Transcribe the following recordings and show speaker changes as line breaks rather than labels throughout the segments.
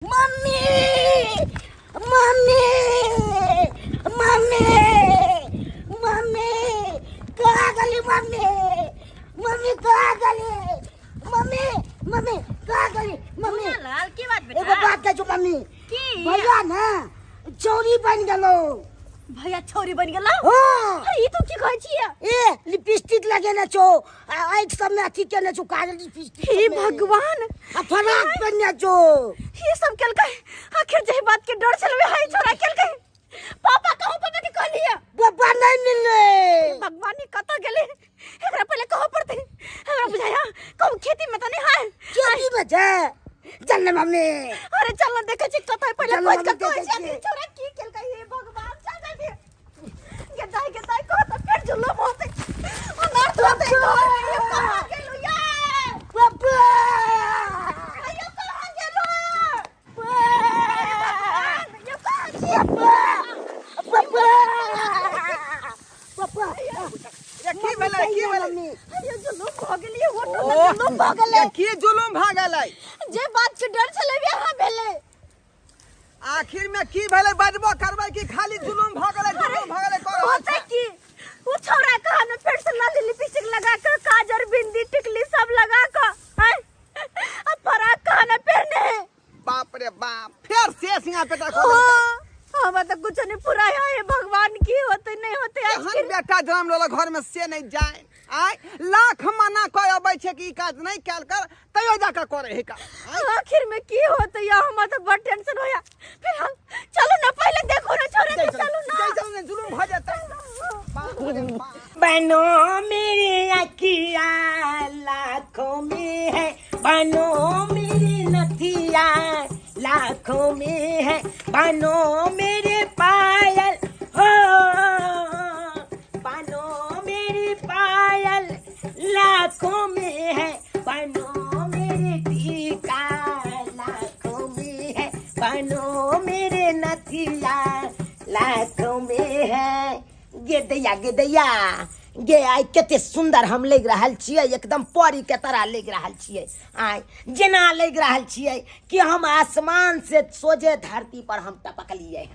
Mummy mummy mummy mummy कहाँ गली mummy mummy कहाँ गली मम्मी मम्मी कहाँ गली मम्मी
लाल की बात
एगो
बेटा
बात कह मम्मी
की
भैया ना चोरी बन गलो
भैया छोरी बन गेलो
हो
ई तू की कहै छियै
ए लिपस्टिक लगे ना छो आँख सब में अथी के ना छो काजल लिपस्टिक
हे भगवान
आ फराक पहने छो
ये सब केल कहे आखिर जही बात के डर चलवे है छोरा केल कहे पापा कहू पापा के कहलिए
पापा नहीं मिले
भगवान ई कत गेले एकरा पहले कहो पड़ते हमरा बुझाया कहू खेती में त नहीं है
खेती में छे चल ना मम्मी
अरे चल ना देखे छी कत पहले
चल
खोज
ना,
के
मम्मी,
कहै
देखे
छी
छी।
छोरा की केल कहे हे भगवान चल जा के दाई को त फिर जुलम होते अनर्थ होते ये कहां गेलो यार
पापा
ये कहां गेलो ये कहां छी
पापा पापा
की भेलै
मम्मी
ये जुलम भ गेलिए होटल
ओ,
में जुलम भ गेले
की जुलुम भ गेलै
जे बात के डर चले यहाँ भेले
आखिर में की भेलै बजबो करबै कि खाली जुलुम भ गेलै कर
होते की वो छोरा कहा में फिर से लाली लिपस्टिक लगा कर काजर बिंदी टिकली सब लगा कर हैं अब फराक कहा में पहने
बाप रे बाप फिर से सिंगा पेटा खोल
हम तो कुछ नहीं पूरा है भगवान की होते नहीं होते
हन
आखिर
बेटा जन्म लेला घर में से नहीं जाए आय लाख मना कह अबै छै कि ई काज नहीं कैल कर तैयो जाके करे है का
आखिर में की होते या हम तो बड़ टेंशन होया फिर हम चलो ना पहले देखो ना छोरे के चलो ना
जैसे में जुलुम भ जेतै बाप रे बाप
बनो मेरे अखिया लाखों में है बनो मेरी नथिया लाखों में है बनो मेरे पायल हो बनो मेरी पायल लाखों में है बनो मेरे टीका लाखों में है बनो मेरे नथिया लाखों में है गे गे आइ कते सुंदर हम लग रहल छियै एकदम परी के तरह लग रहल छियै आइ जेना लग रहल छियै कि हम आसमान से सोझे धरती पर हम टपकलियै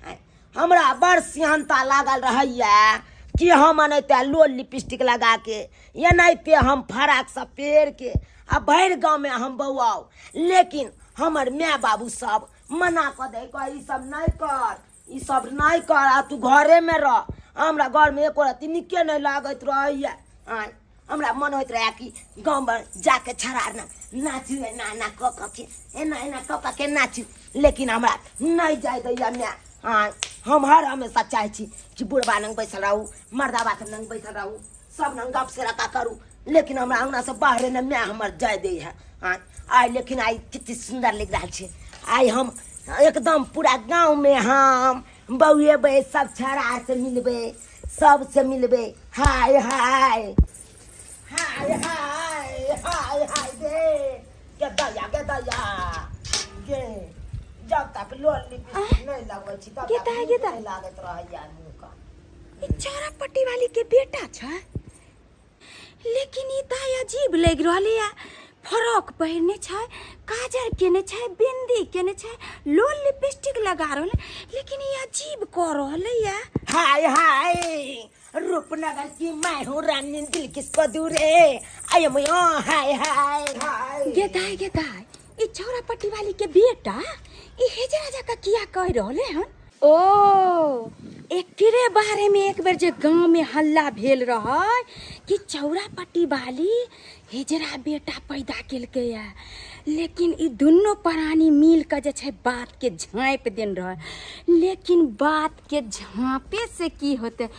आइ हमरा बड़ सिहनता लागल रहैया कि हम एनाहिते लोल लिपस्टिक लगा के एनाहिते हम फराक सब पेड़ के आ भरि गाँव में हम बौआउ लेकिन हमर माय बाबू सब मना कऽ दे ई सब नहीं कर ई सब नहीं कर आ तू घरे में रह हमरा घर में एको रत्ती निके नहीं लागत रहैया आय हमरा मन होइत रहे कि गाँव में जाके छड़ारना नाचू एना एना कऽ के एना एना कऽ के नाचू लेकिन हमरा नहीं जाय दैया माय आय हम हर हमेशा चाहे छी कि बुढ़बा नंग बैसल रहू मर्दाबा सब नंग बैसल रहू सब नंग गप से रखा करू लेकिन हमरा अंगना से बाहरे न माय हमर जाय दै है आय लेकिन आइ कितनी सुंदर लग रहा है आइ हम एकदम पूरा गांव में हम बउएबै सब छड़ा से मिलबे सबसे मिलबे हाय हाय हाय हाय हाय हाय गे दया गे जब तक लोल लिपस्टिक नहीं लगबै छी तब तक नहीं लागत रहैया मुंह का
ई चौरा पट्टी वाली के बेटा छ लेकिन ई त अजीब लग रहले या फ्रॉक पहनने छै काजर केने छै बिंदी केने छै लोल लिपस्टिक लगा रहले लेकिन ये अजीब कर रहले या
हाय हाय रूपनगर की मैं हूँ रानी दिल किसको दूरे आय मैं हाय हाय हाय
गेदाय ई चौरा पट्टी वाली के बेटा ई हेजरा जका किया कह रहले हन ओ एकरे बारे में एक बेर जे गांव में हल्ला भेल रहा कि चौरा पट्टी वाली हेजरा बेटा पैदा केलकै या लेकिन ई दुनो प्राणी मिल के जे छै बात के झाँप देन रह लेकिन बात के झाँपे से की होते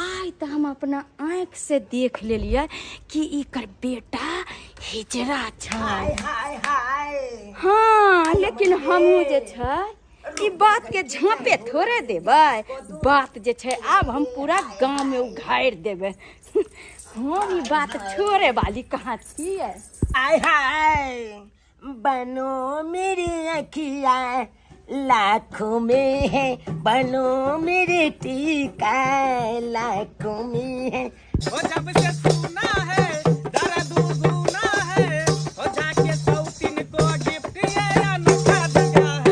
आइ त हम अपना आँख से देख लेलिए कि इकर बेटा हेजरा छै
हाय हाय हाय
हाँ लेकिन हमहू जे छै ई बात के झाँपे थोड़े देबै बात जे छै आब हम पूरा गांव में उघाड़ देबै हम ई बात छोड़े वाली कहाँ छियै
हाय हाय बनो मेरी अखिया लाखों में है बनो मेरे टीका लाखों में है
ओ जब से सुना है दर्द दुगुना है ओ जाके सौतीन को गिफ्ट ये अनोखा दिया है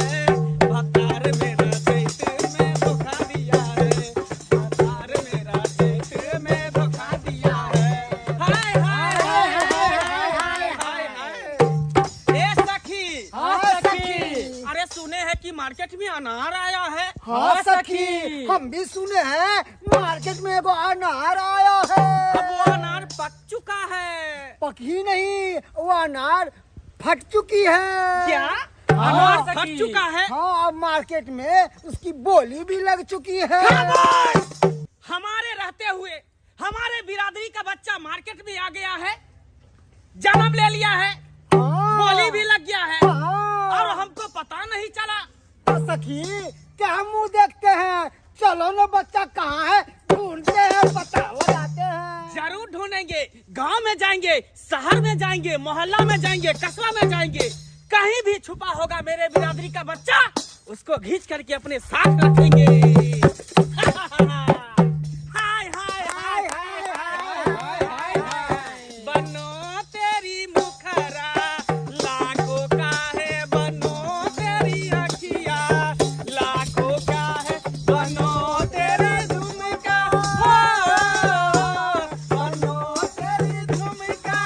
सुने हैं कि मार्केट में अनार आया है।
हाँ सखी, हम भी सुने हैं मार्केट में एगो अनार आया
अब
है।
वो अनार पक चुका है।
पकी नहीं, वो अनार फट चुकी है।
क्या
हाँ,
अनार फट चुका है?
हाँ, अब मार्केट में उसकी बोली भी लग चुकी है।
हमारे रहते हुए हमारे बिरादरी का बच्चा मार्केट में आ गया है, जन्म ले लिया है,
हाँ,
बोली भी लग गया है
हाँ।
और हमको पता नहीं चला।
तो सखी क्या मुंह देखते हैं, चलो ना बच्चा कहाँ है, ढूंढते हैं, पता लगाते हैं।
जरूर ढूंढेंगे, गांव में जाएंगे, शहर में जाएंगे, मोहल्ला में जाएंगे, कस्बा में जाएंगे, कहीं भी छुपा होगा मेरे बिरादरी का बच्चा, उसको घींच करके अपने साथ रखेंगे। हाय हाय हाय हाय हाय हाय हाय। बनो तेरी मुखरा लाखों का है, बनो तेरी अखिया लाखों का है, बनो तेरी झुमका, बनो तेरी झुमका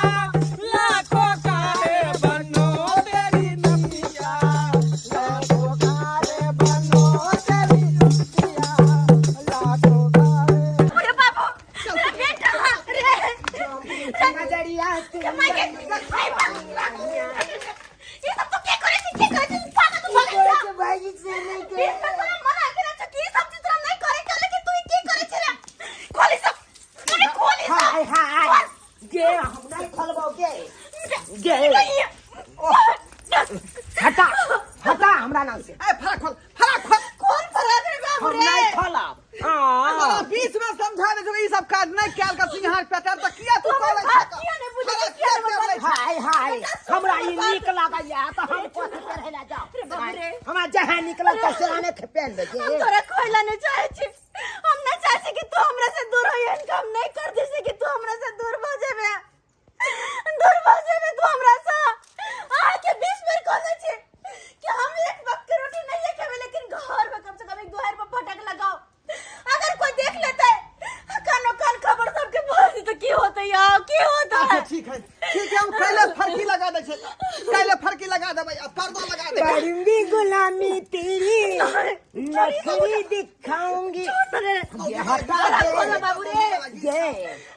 लाखों का है, बनो तेरी नथिया लाखों का है, बनो तेरी नथिया लाखों का है।
अरे बाबू, मेरा बेटा, ये सब तो क्या करे थी, पागल तू भाग जा। ये सब तोरा मना करे छ कि सब चीज तोरा नहीं करे के, लेकिन तू की करे छ रे? खोली सब, अरे खोली सब।
हाय हाय गे हम नहीं खोलबो गे हटा हटा हमरा नाम से
ए फड़ा खोल, फड़ा खोल।
कौन तरह रे बाबू
हम
रे?
नहीं खोलब।
तोरा बीच में समझा दे ई सब काज नहीं कैल का सिंहार पेटर त किया तू कॉलेज
बात किया नहीं बुझे, किया नहीं बताई।
हाय हाय हमरा ई नीक लागैया त हम कथि करे ला जाओ।
बाबू रे।
हमरा जहां निकलल त सेहाने खेपेन दे
हम तोरा खोइला नहीं चाहे छी, हम नहीं चाहे छी कि तू हमरा से दूर हो, इनकम नहीं कर दे से कि तू हमरा से दूर हो जाबे, दूर हो जाबे तू हमरा से। आ के 20 बेर कहले छी कि हम एक वक्त की रोटी नहीं खावे, लेकिन घर में कम से कम एक दोहर पर फटक लगाओ, अगर कोई देख लेता है कानो कान खबर सबके बोल दी तो की होता यार, की होता है?
अच्छा ठीक है, हम पहले फरकी लगा दे छे, पहले फरकी लगा देबै, अब पर्दा लगा दे।
करूंगी गुलामी तेरी नखरी दिखाऊंगी। ये हटा दे
खोलो बाबू रे।
गे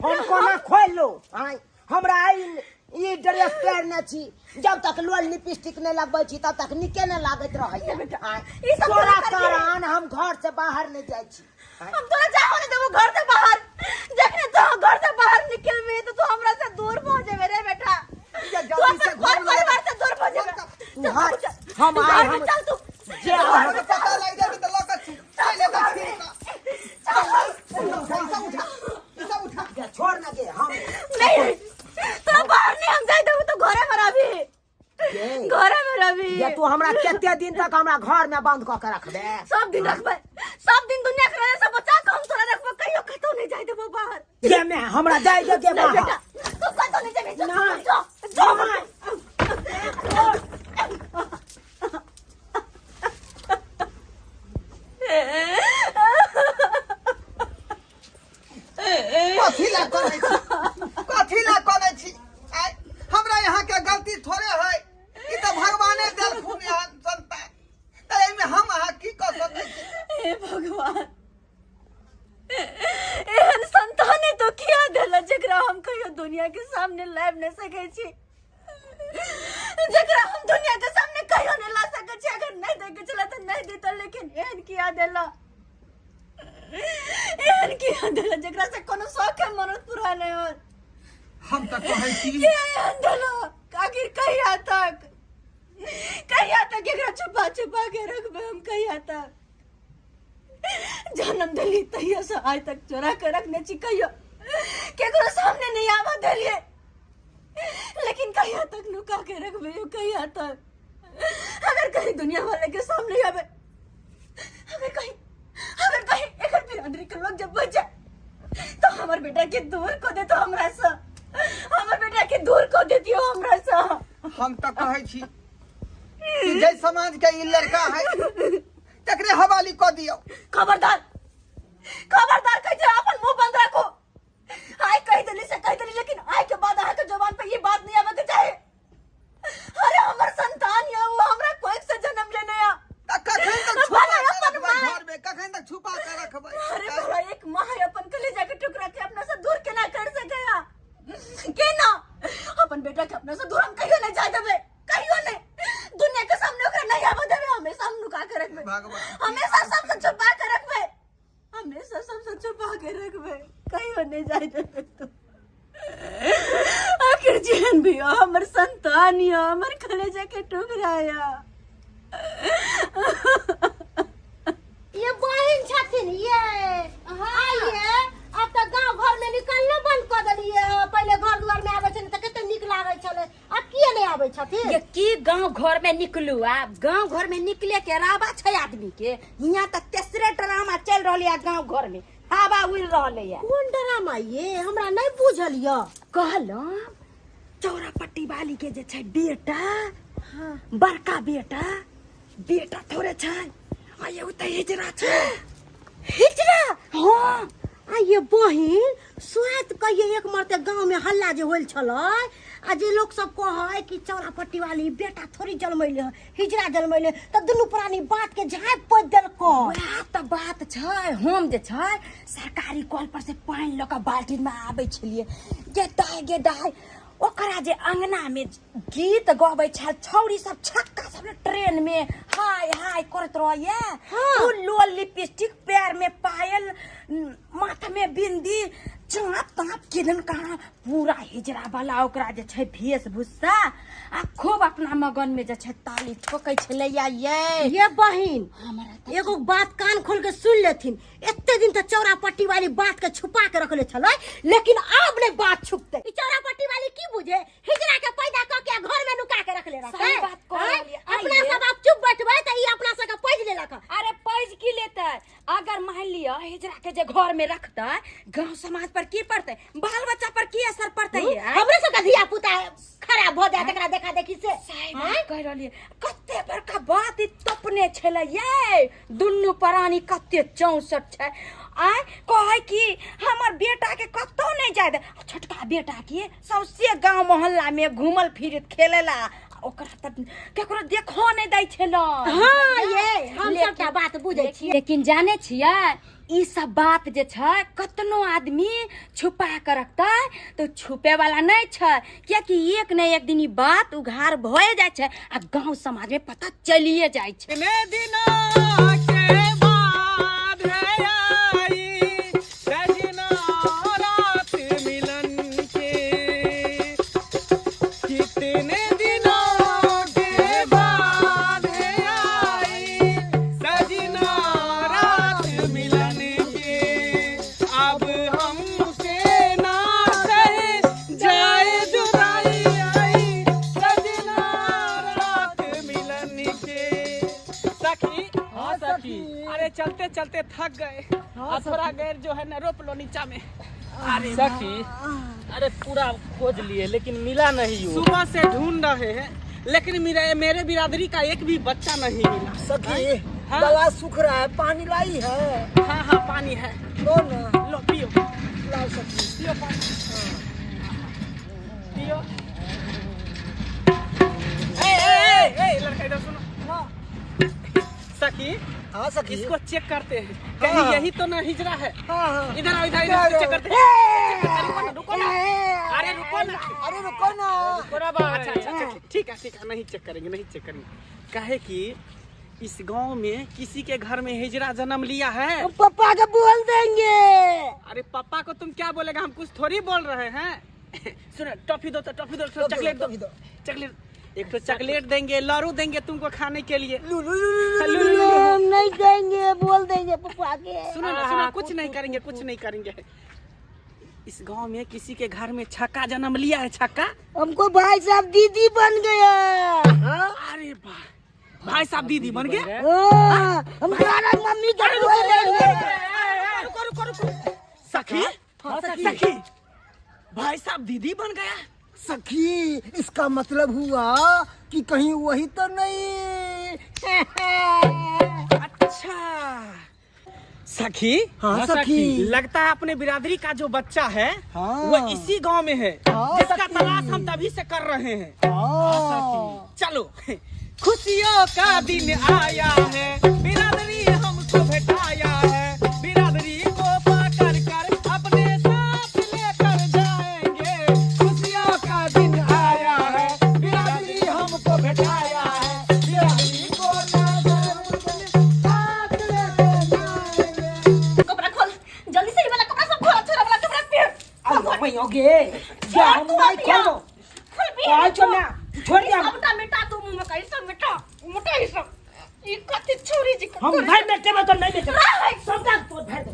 हमको ना खोलो। हाय हमरा ई ड्रेस पहनने छी, जब तक लोल लिपस्टिक नहीं लगबै छी तब तक निके न लागत रहैया।
ई सब
तोरा
करके-
कारण हम घर से बाहर नहीं जाय छी।
हम तोरा जाओ नहीं देबो घर से बाहर, जखने तो घर से बाहर निकलबे तो तू हमरा से दूर हो जाबे रे बेटा,
या
तू
जल्दी
अपने
से घर
घर परिवार से दूर हो जाबे।
तू हट, हम
तू
आए
घर में
हम
चल तू,
जे
घर में पता लग जाए तो लोग छी पहले का फिर का ई सब उठा
गे छोड़ ना गे हम
नहीं तो बाहर नहीं हम जाई देबो तो घरे में रहबी,
गे
घरे में रहबी।
ये तू हमरा केते दिन तक हमरा घर में बंद क के रखबे?
सब दिन रखबे, सब दिन दुनिया के रहे सब बचा के हम तोरा रखबे, कहियो कतो नहीं जाई देबो बाहर।
गे मैं हमरा जाय दे गे
नहीं
बाहर।
बेटा, तू कतो नहीं जाबे,
नहीं।
जो जो
कथी ला करे छी, कथी ला करे छी? आय हमरा यहाँ के गलती थोड़े है, ई तो भगवाने देल खून यहाँ संतान, त एमे हम अहाँ की कर सकै छी?
हे भगवान, एहन संताने तो किया देला जकरा हम कहियो दुनिया के सामने लाइव नहीं सके छी, जकरा हम दुनिया के सामने कहियो नहीं ला सके छी। अगर नहीं देखे चला तो नहीं देता, लेकिन एहन किया देला, एहन किया देला जकरा से कोनो शौक है मनोत पूरा नहीं हो।
हम तो कहै छी
क्या एहन देला? आखिर कहिया तक एकरा छुपा छुपा के रखबे हम, कहिया तक? जन्म दिली तहिया से आज तक चोरा के रखने छी, कहियो केकरो सामने नहीं आवा देलिए, लेकिन कहिया तक लुका के रखबे यो, कहिया तक? अगर कहीं दुनिया वाले के सामने आवे, अगर कहीं एकर बिरादरी के लोग जब बच जाए तो हमर बेटा के दूर को दे, तो हमरा से हमर बेटा के दूर को दे दियो हमरा से।
हम तो कहै छी कि जय समाज के ई लड़का है तकरे हवाली क दियो।
खबरदार, खबरदार कह जे अपन मुंह बंद रखो। आय कह देली से कह देली, लेकिन आय के बाद आके जवान पे ये बात नहीं आवे के चाहे। अरे हमर संतान या वो हमरा कोई से जन्म लेने आ,
भगवान
हमेशा सबसे छुपा के रखबे, हमेशा सबसे छुपा के रखबे, कहीं नहीं जाए देबे तो। आखिर जेहन भी हो हमर संतान या हमर कलेजा के टुकड़ा या।
ये बहन छथिन ये। आइए अब तो गांव घर में निकलना बंद कर देलिए। पहले घर द्वार में आवे छन त कते नीक लागे छले, अब किए नहीं आवे छथिन?
ये की गांव घर में निकलू, आप गांव घर में निकले के राबा छै आदमी के। यहाँ तक तेसरे ड्रामा चल रहले है गांव घर में, हवा उड़ रहले है।
कौन ड्रामा ये हमरा नहीं बुझल य?
कहलम चौरापट्टी वाली के जे छै बेटा, बड़का बेटा, बेटा थोड़े छै, आ ये त हिजरा छै।
हिजरा?
हाँ
आ ये बहिन स्वात कहिए एक मरते गांव में हल्ला जे होल छलै, आ जे लोग सब कहे कि चौरापट्टी वाली बेटा थोड़ी जन्मैले हिजरा जन्मैले, त दुनू प्राणी बात के झाँप पोत देलको।
वएह त बात छै। हम जे छै सरकारी कल पर से पानी ल के बाल्टी में आबै छलिए, गे दाय ओकरा जे अंगना में गीत गबै छै छौरी सब छक्का सब ट्रेन में हाय हाय करत रहये। फूल लिपस्टिक, पैर में पायल, माथा में बिंदी, चाँप ताँप किदन कहाँ पूरा हिजरा वाला ओकरा जे छै वेशभूषा, आ खूब अपना मगन में जे छै ताली ठोकै छलैया।
ये बहिन एगो बात कान खोल के सुन लेथिन, एते दिन तक चौरापट्टी वाली बात के छुपा के रखले छलै, लेकिन अब ने बात छुपते। ई चौरापट्टी वाली की बुझे हिजरा के पैदा क के घर में नुका के रखले रहते।
सही बात कहलिए।
अपना सब आप चुप बैठबे त ई अपना सब के पैज लेलक।
अरे पैज की लेते, अगर मान लिया हिजरा के जे घर में रखते, गांव समाज पर की पड़ते, बाल बच्चा पर की असर पड़ते?
हमरे सब का धिया पुता खराब हो जाए तकरा देखा देखी से।
सही बात कह रहलिए। कते बड़का बात ई तपने छले ये, दुन्नु प्राणी कते 64 छै। आय कहे कि हमर बेटा के कतो नहीं जाय दे, छोटका बेटा के सौसे गांव मोहल्ला में घूमल फिरत खेलेला, ओकरा त केकरो देखो नहीं दै छलो।
हां ये हम सबटा बात बुझै छी,
लेकिन जाने छियै ई सब बात जे छै कतनो आदमी छुपा के रखता तो छुपे वाला नहीं छै, क्योंकि एक न एक दिन ई बात उघार भए जाय छै आ गांव समाज में पता चलिए जाय छै।
अरे चलते चलते थक गए, थोड़ा गैर जो है ना रोप लो नीचा में। अरे
सखी अरे पूरा खोज लिए लेकिन मिला नहीं।
सुबह से ढूंढ रहे हैं लेकिन मेरे बिरादरी का एक भी बच्चा नहीं मिला।
सखी
हाँ?
गला सूख रहा है, पानी लाई है?
हाँ पानी है,
लो ना,
लो पियो,
लाओ सखी।
पियो पानी, पियो। ए लड़का इधर सुनो। सखी
हाँ सखी
इसको चेक करते हैं, कहीं यही तो ना हिजरा है।
हाँ
इधर आओ, इधर चेक करते हैं। रुको ना, अरे रुको ना,
अरे रुको ना।
अच्छा ठीक है, नहीं चेक करेंगे। कहे कि इस गांव में किसी के घर में हिजरा जन्म लिया है।
पापा को बोल देंगे।
अरे पापा को तुम क्या बोलेगा, हम कुछ थोड़ी बोल रहे हैं। सुनो टॉफी दो, चॉकलेट दो, चॉकलेट, एक तो चॉकलेट देंगे, लारू देंगे तुमको खाने के लिए।
नहीं देंगे, बोल देंगे पापा के।
सुनो कुछ नहीं करेंगे। इस गांव में किसी के घर में छक्का जन्म लिया है। छक्का
हमको भाई साहब दीदी बन गया।
अरे भाई साहब दीदी बन गए।
हम मम्मी
रुको। सखी भाई साहब दीदी बन गया।
सखी इसका मतलब हुआ कि कहीं वही तो नहीं।
अच्छा सखी।
हाँ सखी।
लगता है अपने बिरादरी का जो बच्चा है
हाँ।
वो इसी गांव में है,
हाँ,
जिसका
सखी।
तलाश हम तभी से कर रहे हैं।
हाँ।
चलो खुशियों का दिन आया है, बिरादरी हमको भेटाया है, बिरादरी को पकड़ कर अपने साथ लेकर जाएंगे। खुशियों का दिन आया है, बिरादरी हमको भेटाया है, बिरादरी को
गे जा हम नहीं खोलो कह छो ना छोड़ दे हम
सबटा मिटा तू मुंह में कहीं सब मिटा मिटा ही सब ई कथि छोरी जी
हम भाई बेटे में तो नहीं बेटे सब का तो भर दे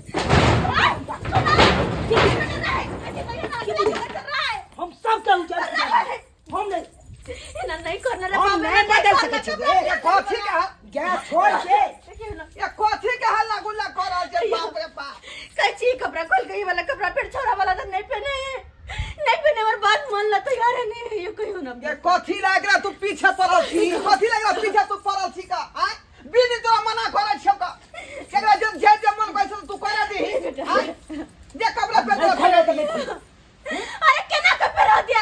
हम सब का उजर हम नहीं
ना नहीं करना रे
हम नहीं बदल सके छे
ये कथी का
गैस छोड़ के
ये कथी का हल्ला गुल्ला कर रहा है बाप रे बाप।
कच्ची कपड़ा खोल के ये वाला कपड़ा फिर छोरा वाला तो नहीं पहने है नहीं पहने और बात मान ला तैयार है नहीं ये कहियो ना
ये कथी लाग रहा तू पीछे पड़ल छी कथी लाग रहा पीछे तू पड़ल छी का हैं बिन तोरा मना करे छौ का केकरा जे मन कैसे तू करे दी हैं जे कपड़ा पे तो
खोलो तो नहीं
अरे केना के पहरा दिया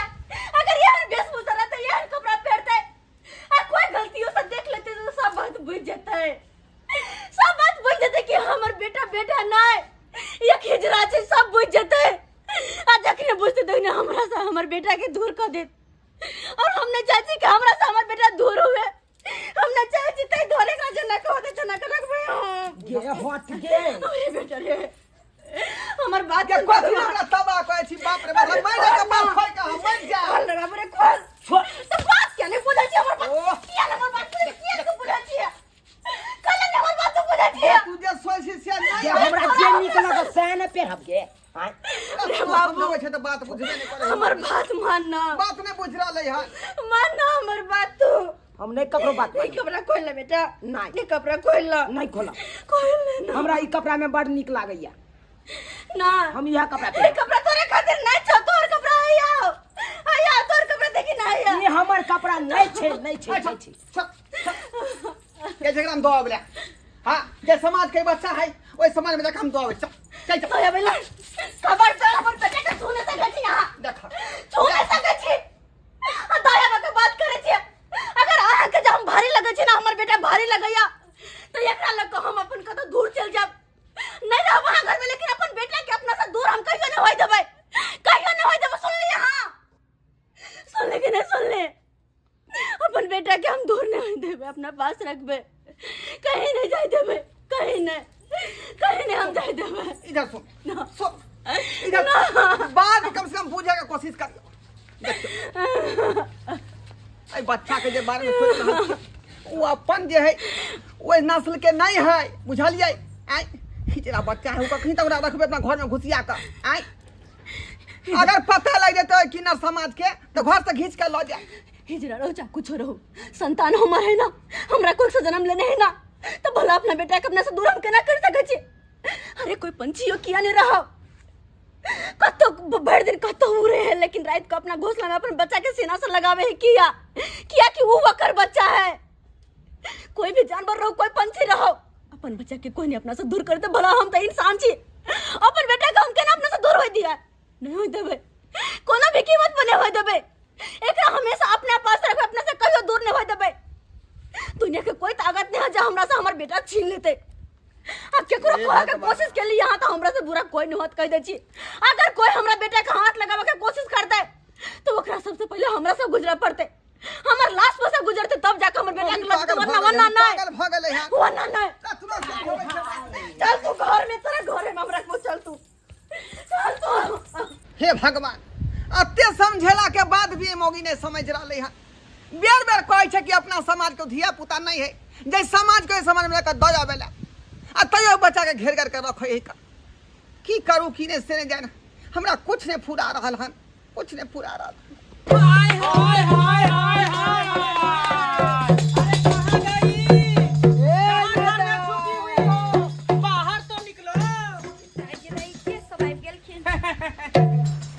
अगर यार वेशभूषा रहता यार कपड़ा पहनते आ कोई गलतियों से देख लेते तो सब बात बुझ जाता है सब बात बुझ जाते कि हमर बेटा बेटा नहीं ये खिजरा छै सब बुझ जाते आ जखने बुझते तो ने हमरा से हमर बेटा के दूर कर दे और हमने चाची कि हमरा से हमर बेटा दूर हुए हमने चाची तई धोले का जना को दे जना कर रखबे
ये हट गे
अरे बेटा रे हमर बात
के कथी लाग रहा तबा कहै छी बाप रे बाप मैं के बाप खोल के हम मर जा
खोल रे बाप रे खोल
छोड़
तो बात क्या नहीं बुझा छी हमर बात क्या हमर बात क्या तू बुझा छी कल ने हमर बात तू बुझा छी
तू जे सोची से
ये
नहीं
हमरा जे निकला तो सैन पे हम गे हां
रे बाप समझे छै त बात बुझबे नहीं करे
हमर बात मानना
बात नहीं बुझ रहा है
मानना हमर बात तू
हम नहीं कपड़ो बात
ये कपड़ा खोल ले बेटा
नहीं।
ये कपड़ा खोल ला
नहीं खोला
खोल ले ना
हमरा ई कपड़ा में बड़ निक लागैया
ना
हम यह कपड़ा
ये
पहन
कपड़ा तोरे खातिर नहीं छ तोर कपड़ा आया तोर कपड़ा देखी ना आया
ये हमर कपड़ा नहीं छे
के जगह हम दो आबले हां जे समाज के बच्चा है ओई समाज में देख हम दो आबे चल चल
आया बेला कबर से हमर बेटा के छूने सके छी हां
देखा
छूने सके छी आ दया के बात करे छी अगर आहा के हम भारी लगे छी ना हमर बेटा भारी लगैया तो एकरा लग के हम अपन कतो दूर चल जाब नहीं रह वहां घर में लेकिन अपन बेटा के अपना से दूर हम कहियो नहीं होय देबै सुन लिया हां सुन ले कि नहीं सुन ले अपन बेटा के हम दूर नहीं होय देबै अपना पास रखबे कहीं नहीं जाय देबै कहीं नहीं हम जाय देबै
इधर सुन इधर बात कम से कम बुझे के कोशिश कर आई बच्चा के जे बारे में सोच रहा वो अपन जे है वो नस्ल के नहीं है बुझलिए आई खिचड़ा बच्चा है वो कहीं तक रखबे अपना घर में घुसिया कर आई अगर पता लग जाता है किन्नर समाज के तो घर से खींच के लो जा
हिजरा रहो चाहे कुछ रहो संतान हमर है ना हमरा कोई से जन्म लेने है ना तो भला अपना बेटा के अपना से दूर हम केना कर सके छी अरे कोई पंछियों किया नहीं रहा कतो भर दिन कतो उड़े है लेकिन रात को अपना घोंसला में अपन बच्चा के सीना से लगावे है किया कि वो वकर बच्चा है कोई भी जानवर रहो कोई पंछी रहो अपन बच्चा के कोई नहीं अपना से दूर करते भला हम तो इंसान छी अपन बेटा का हम केना अपना से दूर होय दिया नहीं होय देबे कोनो भी कीमत बने होय देबे एकरा हमेशा अपने पास रखबे अपने से कहियो दूर नहीं होय देबे दुनिया के कोई ताकत नहीं है जो हमरा से हमर बेटा छीन लेते अब केकरो कोहे के कोशिश के लिए यहाँ तो हमरा से बुरा कोई नहीं होत कह दे छी अगर कोई हमरा बेटा के हाथ लगावे के कोशिश करते तो ओकरा सबसे पहले हमरा से गुजरे पड़ते हमर लाश पर से गुजरते तब जाके हमर बेटा के लगते वरना नहीं
भागल है
वरना नहीं चल तू घर में तेरे घर में हमरा को चल तू
हे भगवान अत्ते समझेला के बाद भी मोगी ने समझ रहा है बेर बेर कहै छै कि अपना समाज के धिया पुता नहीं है जे समाज के समाज में का दया बेला आ तैयो बच्चा के घेर कर रखे है की करू की ने से जान हमरा कुछ ने फुरा रहल हन कुछ ने फुरा रहल
हाय हाय हाय हाय हाय अरे कहां गई घर में छुपी हुई हो बाहर तो निकलो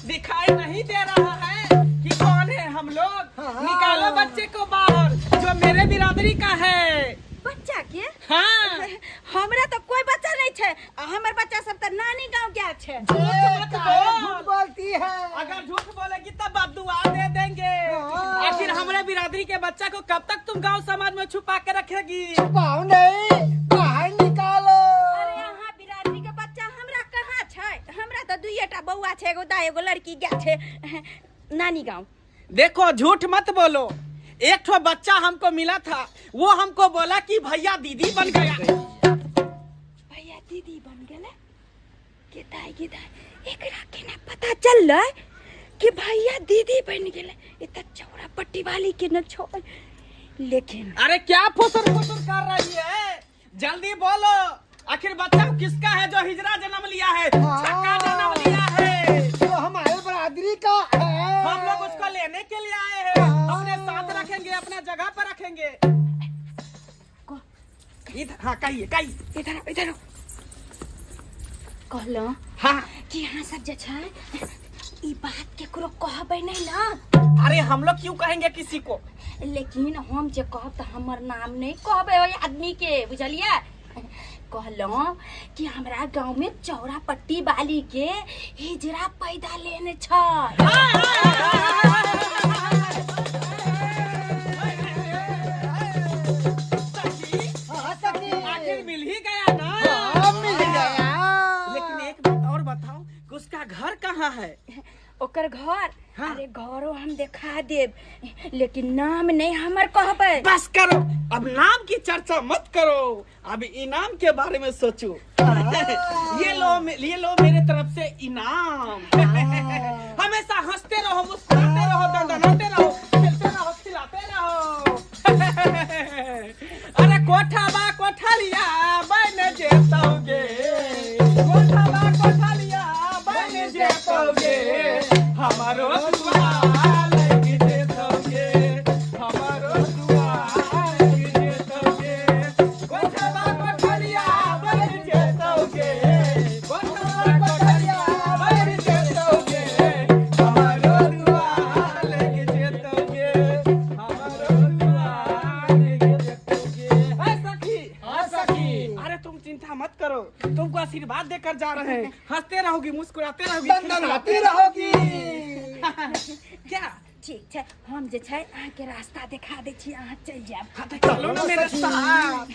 दिखाई नहीं दे रहा है कि कौन है हम लोग निकालो बच्चे को बाहर जो मेरे बिरादरी का है
बच्चा के
हाँ
हमरा तो कोई बच्चा नहीं छे हमर बच्चा सब तो नानी गांव गया छे
झूठ मत बोल
झूठ बोलती है
अगर झूठ बोलेगी तब बद्दुआ दे देंगे आखिर हमारे बिरादरी के बच्चा को कब तक तुम गांव समाज में छुपा के रखेगी
पाऊ नहीं बाहर निकालो
अरे यहाँ बिरादरी के बच्चा हमरा कहाँ छे हमरा तो दुईटा बौआ छे एगो लड़की गया छे नानी गांव
देखो झूठ मत बोलो एक ठो बच्चा हमको मिला था वो हमको बोला कि भैया दीदी बन गया
भैया दीदी बन गेले गेदाई एकरा केना पता चललै कि भैया दीदी बन गेले। इतना चौड़ा पट्टी वाली के न छोड़, लेकिन
अरे क्या फुसर फुसर कर रही है? जल्दी बोलो, आखिर बच्चा किसका है जो हिजरा जन्म लिया है, छक्का जन्म लिया है?
तो हमारे बरादरी का है।
हम लोग उसको लेने के लिए आए हैं, अपने साथ रखेंगे, अपने जगह पर रखेंगे। इधर, हाँ कहिए कहिए।
इधर कहलो
हाँ
कि यहाँ सब जे छै ई बात केकरो कहबै नहीं ना।
अरे हम लोग क्यों कहेंगे किसी को?
लेकिन हम जे कहब त हमर नाम नहीं कहबै ओई आदमी के, बुझलिए? कहलो कि हमरा गांव में चौड़ा पट्टी वाली के हिजरा पैदा लेने छै।
आखिर मिल ही गया ना।
हाँ, मिल गया।
लेकिन एक बात और बताओ कि उसका घर कहाँ है?
ओकर घर,
हाँ।
अरे घरो हम देखा देब, लेकिन नाम नहीं हमर कहबै।
बस करो, अब नाम की चर्चा मत करो, अब इनाम के बारे में सोचो। ये लो मेरे तरफ से इनाम। हमेशा हंसते रहो, मुस्कुराते रहो, दंडनाते रहो, खेलते रहो, खिलाते रहो। अरे कोठालिया बन जेतोगे, कोठालिया बन जेतोगे, हमारो दुआ लग जेतोगे, हमारो दुआ लग जेतोगे, कोठालिया बन जेतोगे, कोठालिया बन जेतोगे, हमारो दुआ लग जेतोगे, हमारो दुआ लग जेतोगे। ऐ सखी, हाँ सखी, अरे तुम चिंता मत करो, तुमको आशीर्वाद देकर जा रहे हैं। हंसते रहोगी, मुस्कुराते रहोगी,
दंडनाती रहोगी।
क्या?
ठीक छै, हम जे छै अहाँ के रास्ता दिखा दै छी, अहाँ चल जाब।
चलो ना मेरे साथ।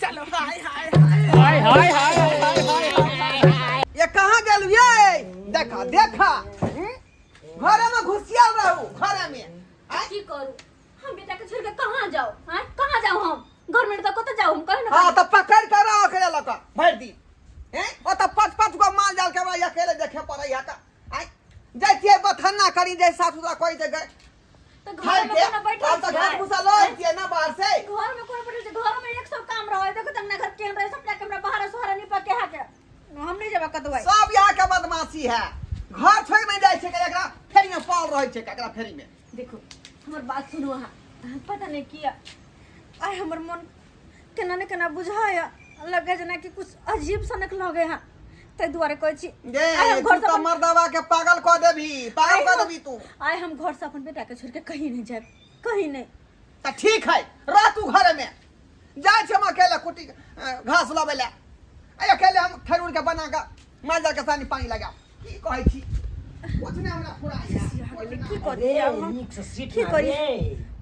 चलो, हाय हाय हाय हाय हाय हाय हाय हाय।
ये कहाँ गेलू ये? देखा देखा घरे में घुसिया रहू, घरे में।
की करू हम बेटा के छोड़ के कहां जाओ? हां कहां जाओ हम? घर में तो कत जाओ हम? कहे ना।
हाँ तो पकड़ कर रहो अकेले लगा भर दिन हैं? ओ तो पाँच गो माल जाल के हमरा अकेले देखे पड़े है का? आई जाइए बथन्ना करी जैसे साफ सुथरा कोई दे गए
तो
खाए
घर में
के
कोना बैठल
अब तो घर घुसा लो आइए ना बाहर से।
घर में कोना बैठल छै? घर में 100 काम रहे, देखो तमने घर केहन रहे, सबटा कैमरा बाहर सोहरा नहीं पके हा के हम नहीं जेबा कतौ।
सब यहाँ के बदमाशी है, घर छोड़ नहीं जाए छे के एकरा फेरी में पाल रहे छे, एकरा फेरी में।
देखो हमर बात सुनो, हां पता नहीं किया आय हमर मन केना ने केना बुझाय लगे जना कि कुछ अजीब सनक लगे हां, तै दुआरे कहै छी
ये तू तो मर्दवा के पागल कर देबी, पागल कर देबी तू।
आय हम घर से अपन बेटा के छोड़ के कहीं नहीं जाब, कहीं नहीं।
तो ठीक है, रह तू घरे में, जाए छे हम अकेले कुटी घास लावे ले, अकेले हम ठरूर के बना के माल के सानी पानी लगा की कहै छी? कुछ नहीं हमरा फुराई
की करी हम? की करी?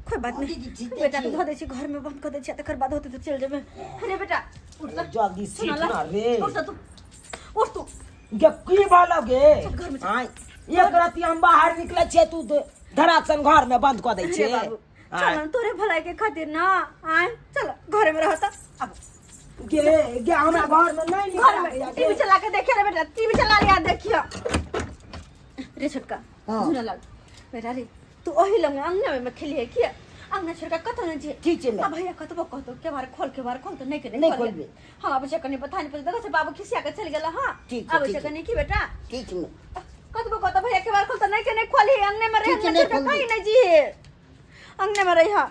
कोई बात नहीं, बेटा के धो दे छी, घर में बंद कर दे छी, तकर बाद होते तो चल जेबे। अरे बेटा उठ जा
जल्दी सीट ना रे।
उठ जा तू, उठ तू।
ये की बाला गे?
घर में
हां एक राती हम बाहर निकले छे, तू धड़ाकन घर में बंद कर दे छे।
अरे बाबू चल तोरे भलाई के खातिर ना, आय चल घर में रहता। अब
गे हमरा घर में नहीं
घर में
निकल।
टीवी चला के देखिए रे बेटा, टीवी चला लिया देखियो रे छोटका।
हाँ।
सुना लग बेटा रे, तू ओही लंग अंगना में खेलिए किया? अंगना छोड़ के कतो न जे
ठीक है।
अब भैया कतबो कहतो के बार खोल तो नहीं के
नहीं
खोल
खोलबे।
हां अब से कने पता नहीं पता, देखो से बाबू खिसिया के चल गेला। हां
ठीक है,
अब
ठीक
से
है।
कने की बेटा
ठीक है।
कतबो कहतो भैया के बार खोल तो नहीं के नहीं खोली, अंगने में रह
ठीक है,
ना
नहीं
छोटा
खोलबे।
कहीं नहीं जी अंगने में रही। हां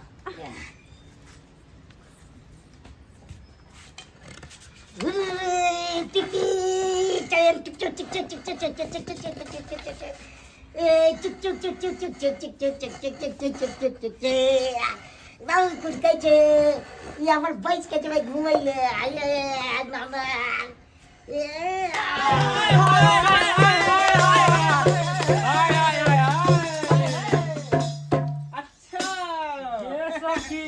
बहुत कुछ कहै छै, यहाँ पर बैठ के जेबै घुमै ले।
अच्छा
सखी,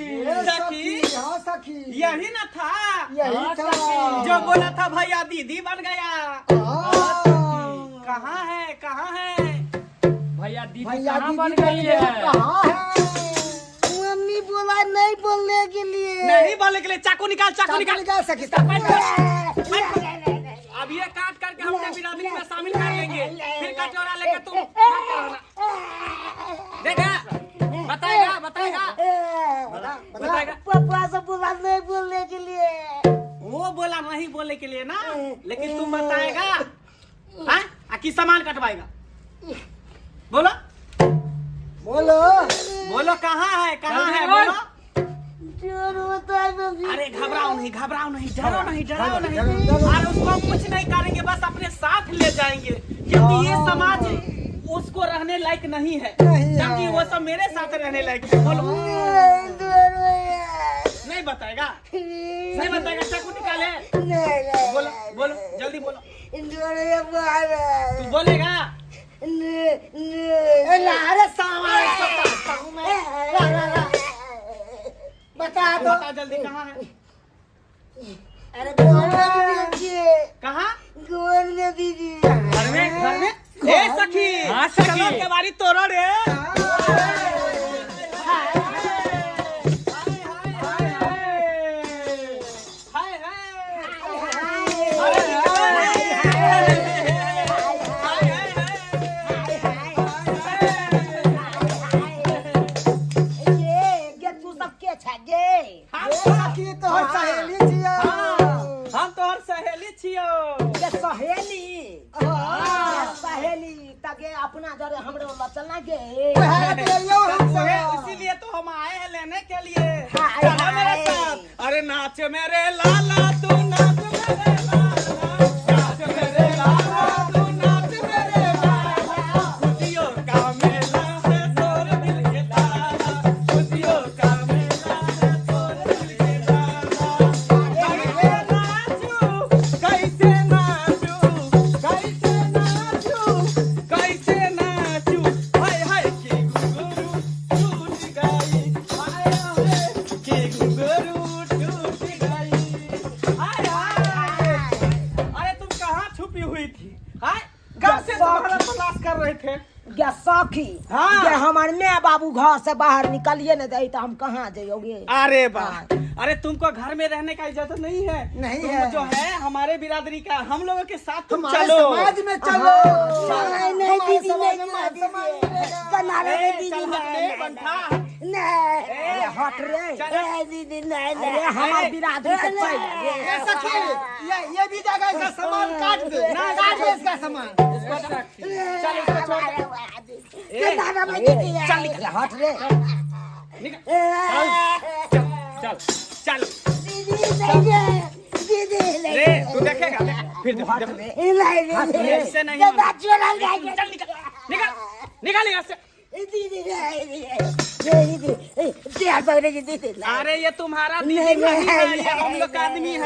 हाँ सखी,
यही ना था
यही था।
जो बोला था भैया दीदी बन गया।
हाँ।
कहाँ है कहाँ है?
भैया दीदी कहाँ बन गई है? कहाँ है?
मम्मी बोला नहीं बोलने के लिए।
नहीं बोलने के लिए चाकू निकाल, चाकू निकाल।
निकाल सखी।
अब ये काट करके हम बिरादरी में शामिल कर लेंगे, फिर कटोरा लेके तुम क्या करोगे? देखा, बताएगा
पापा से बोला नहीं बोलने के लिए।
वो बोला नहीं बोलने के लिए ना, लेकिन तुम बताएगा हाँ? कि सामान कटवाएगा? बोलो बोलो कहाँ है बोलो। अरे घबराओ नहीं, डरो नहीं। अरे उसको कुछ नहीं करेंगे, बस अपने साथ ले जाएंगे, क्योंकि ये समाज उसको रहने लायक नहीं है, क्योंकि वो सब मेरे साथ रहने लायक है। बोलो नहीं बताएगा, चाकू निकाले। बोलो जल्दी बोलो। तू बोलेगा? बता जल्दी कहाँ है?
अरे
कहाँ?
दीदी
घर में ए सखी, चलो के बारी तोड़ रे। हम तोहर सहेली छियो।
सहेली तगे अपना जरे हमरे वाला चलना गे।
इसीलिए तो हम आए हैं लेने के लिए। चलो मेरे साथ। अरे नाच मेरे लाला तू नाच मेरे लाला, नाच मेरे लाला तू नाच मेरे लाला, खुशियों का मेला है तोर दिल के लाला, खुशियों का मेला है तोर दिल के लाला। कैसे नाचू हाय हाय की गुरु टूट गई, हाय हाय की गुरु टूट गई, हाय हाय। अरे तुम कहाँ छुपी हुई थी? हाय कब से तुम्हारा तलाश कर रहे थे?
क्या सखी ये हमारे माँ बाबू घर से बाहर निकलिए न दे तो हम कहाँ जाओगे?
अरे बाप, अरे तुमको घर में रहने का इजाजत नहीं है। तुम जो है हमारे बिरादरी का, हम लोगों के साथ तुम चलो।
समाज में चलो।
नहीं दीदी
हट रे
दीदी
हमारे बिरादरी से चल
ये भी जगह इसका सामान काट दे, काट दे इसका सामान।
चल इसको छोड़ दे।
चल निकल हट रे
चल रे, तू देखेगा फिर ऐसे नहीं चल निकल यहाँ से। अरे ये तुम्हारा दीदी नहीं है, ये हम लोग का आदमी है।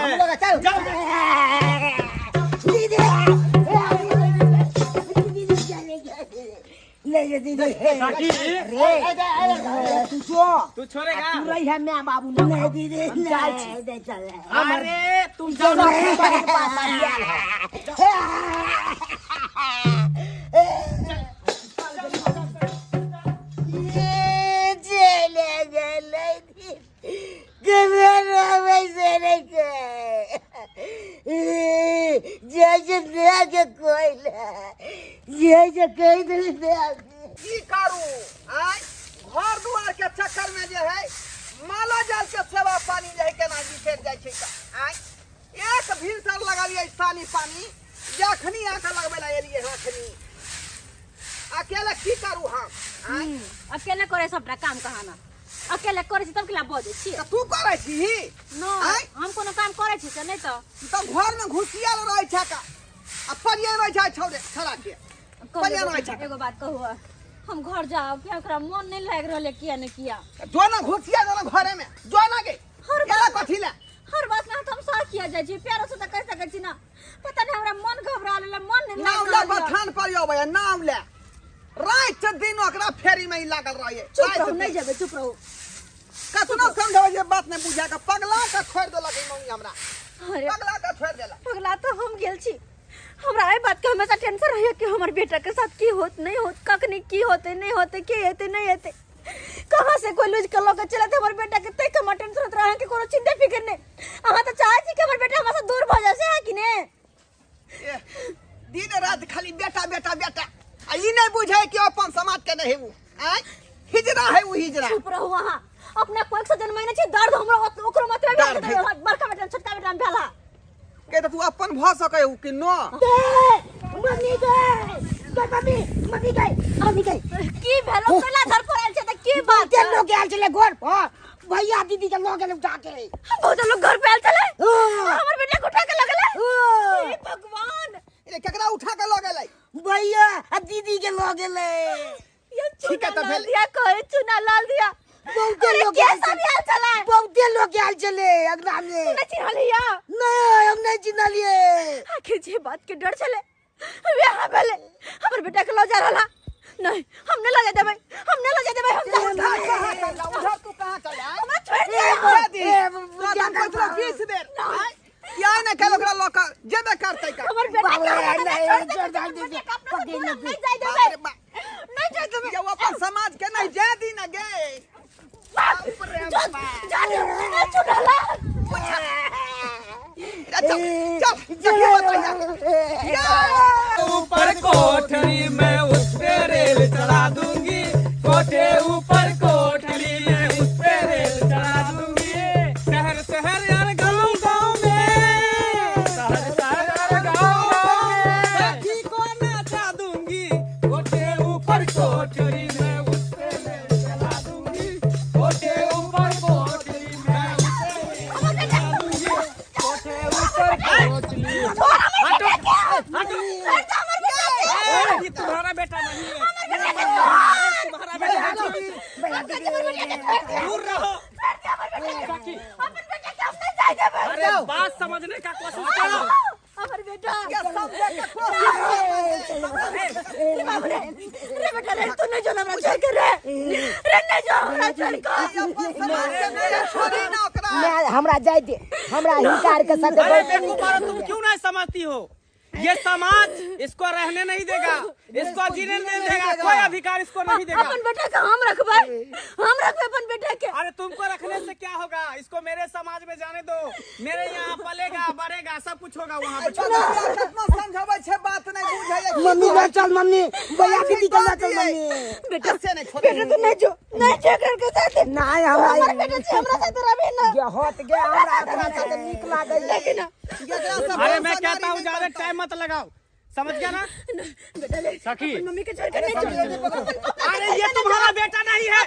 नहीं दीदी
तू छोड़ेगा?
तू रही है मैं बाबू नहीं दीदी
अरे तुम जाओ
की करू आय घर दुआर के चक्कर में जे है माला जाल के सेवा पानी जे है केना बिखर जाय छै आय एक भीतर लगा लिया सानी पानी जखनी आके लगबे ला एलिए हखनी अकेले की करू हम आय
अकेले करे सबटा काम कहाना अकेले करे छी तब केला बजे छी
त तू करे छी
नो हम कोनो काम करे छी से नहीं तो
घर में घुसियाल रहे छै का अपनिया रहे छै छोड़ा के परिया रहे छै।
एगो बात कहू, हम घर जाओ क्या ओकरा मन नहीं लाग रहले किया ने किया
जो ना घुसिया जो ना घरे में जो ना के
हर
एला कथि ले
हर बात में हम साथ किया जाय छी, प्यारो से त कह सकै छी ना। पता नहीं हमरा मन घबरा लेले, मन नहीं
नाम ले बथान पर यो भैया नाम ले रात दिन ओकरा फेरी में ही लागल रहिए।
चुप रहो, नहीं जेबे, चुप रहो।
कतना समझाओ ये बात नहीं बुझा का पगला का छोड़ देलक मम्मी हमरा,
अरे
पगला का छोड़ देलक।
पगला तो हम गेल छी, हमरा ए बात के हमेशा टेंशन रहिए कि हमर बेटा के साथ की होत नहीं होत, कखनी की होते नहीं होते, के हेते नहीं हेते, कहां से कोई लूज कर लोग चलत हमर बेटा के तय कम टेंशन रहत रहा के कोनो चिंता फिकर नहीं। अहां तो चाहे छी कि हमर बेटा हमरा से दूर भ जाए है कि ने।
नहीं है वो आय हिजरा है वो हिजरा
चुप रहो वहाँ अपने कोई से जन्माइने छी दर्द हमरा ओकरो मतलब
दर्द है।
बड़का बेटा छोटका बेटा में भेला
के तो तू अपन भ सके हो कि न
मम्मी गए मम्मी गए मम्मी गए
की भेलो केला घर पर आइल छै त की बात
के लोग आयल चले घर पर भैया दीदी के लोग उठा के
बहुत लोग घर पे आइल चले हमर बेटा को उठा के लगले हे भगवान
ये केकरा उठा के ल गेलै
भैया आ दीदी के लोग गेले
ये
ठीक है,
चुना
तो
लाल
भेल।
दिया कोई चुना लाल दिया
बहुते
अरे
लोग
क्या
आयल
सब
चले
आइल चले
बहुते लोग आयल चले अगला में
तूने चिन्ह लिया
नहीं हम नहीं चिन्हलिए
आखिर जे बात के डर चले यहाँ भेले हमर बेटा के लो जा रहला नहीं हमने ले देबै हम
उधर तू कहां चला
हमरा छोड़ दिया
दादा पत्र 20 बेर या न के ओकरा लोक जेबे करतै का
हमर बेटा के
नहीं छोड़ दे दीदी पकड़ ले
नहीं जाय देबै
बाप रे बाप
नहीं जाय देबै
ये अपन समाज के नहीं जा दी न गे बाप रे बाप
जाने चुनाला
चल चल
ऊपर कोठरी में उस पे रेल चढ़ा दूंगी कोठे ऊपर कोठरी में उस पे रेल चढ़ा दूंगी शहर शहर यार गांव गांव में शहर शहर यार गांव गांव में सखी को नाचा दूंगी कोठे ऊपर कोठरी में उस पे रेल चढ़ा दूंगी कोठे ऊपर कोठरी में उस पे रेल चढ़ा दूंगी कोठे ऊपर कोठरी ये तुम्हारा बेटा नहीं है तुम्हारा बेटा दूर रहो अरे बात समझने का कोशिश करो
हमर बेटा
क्या समझे के
रे बेटा रे तू नहीं जो हमरा छोड़ के रे नहीं जो हमरा छोड़ के
अपन समाज के मेरे छोड़ी ना ओकरा
मैं हमरा जाय दे हमरा हिकार के साथ
अरे बेवकूफ तुम क्यों नहीं समझती हो ये समाज इसको रहने नहीं देगा इसको जीने नहीं देगा कोई अधिकार इसको नहीं देगा
अपन बेटा के हम रखबै अपन बेटा के
अरे तुमको रखने से क्या होगा इसको मेरे समाज में जाने दो मेरे यहाँ पलेगा बढ़ेगा सब कुछ होगा वहाँ पे
कितना समझावे छे बात नहीं बुझे
मम्मी ले चल मम्मी भैया दीदी के ले चल मम्मी
बेटा
से नहीं छोड़
बेटा तू नहीं जो करके साथ
नहीं हमरा
हमर बेटा से हमरा साथ रहे ना
ये होत गया हमरा अपना साथ निक लागल
लेकिन
अरे मैं कहता हूँ ज्यादा टाइम मत लगाओ समझ गया ना
बेटा ले
सखी
मम्मी के छोड़ के नहीं चल
अरे ये तुम्हारा बेटा नहीं है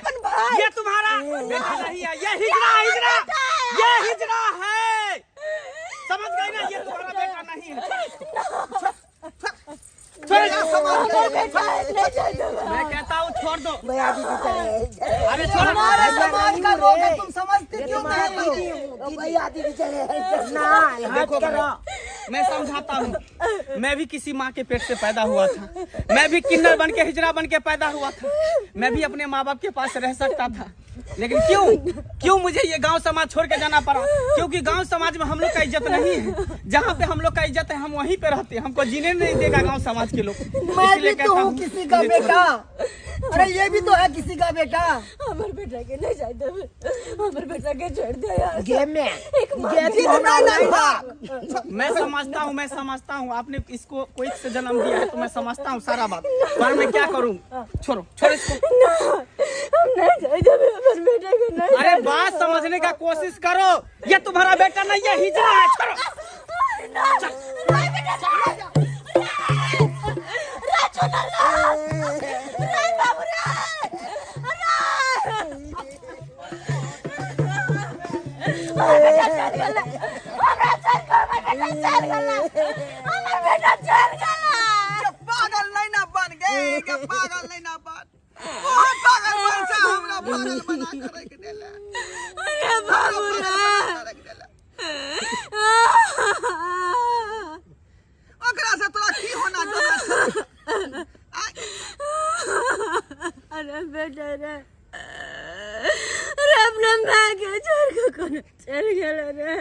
ये तुम्हारा बेटा नहीं है ये हिजरा ये हिजरा है समझ गई ना ये तुम्हारा बेटा नहीं है मैं कहता हूँ छोड़ दो
भैया दीदी चले
अरे छोड़
हमारे समाज का लोग है, तुम समझते क्यों नहीं हो
भैया दीदी चले ना
देखो मैं समझाता हूँ मैं भी किसी माँ के पेट से पैदा हुआ था मैं भी किन्नर बन के हिजरा बन के पैदा हुआ था मैं भी अपने माँ बाप के पास रह सकता था लेकिन क्यों मुझे ये गांव समाज छोड़ के जाना पड़ा क्योंकि गांव समाज में हम लोग का इज्जत नहीं है जहाँ पे हम लोग का इज्जत है हम वहीं पे रहते हैं हमको जीने नहीं देगा गांव समाज के लोग
मैं भी तो हूँ किसी का बेटा अरे ये भी तो है किसी का बेटा
हमर बेटा के नहीं जाय देबै हमर बेटा के छोड़ दे यार
गेम में
एक माँ
मैं समझता हूँ आपने इसको कोई से जन्म दिया है तो मैं समझता हूँ सारा बात पर मैं क्या करूँ छोड़ो इसको
हम नहीं जाय देबै हमर बेटा के नहीं
अरे बात समझने का कोशिश करो ये तुम्हारा बेटा नहीं है हिजरा है छोड़ो
नहीं बेटा नहीं बाबू रे
पागल नहीं ना बन गए के पागल नहीं ना बन बहुत पागल बन से हमरा पागल बना के रख देला
अरे बाबू रे
ओकरा से तोरा की होना
अरे बेटा रे अपना माँ के छोड़ के कौन चल गया रे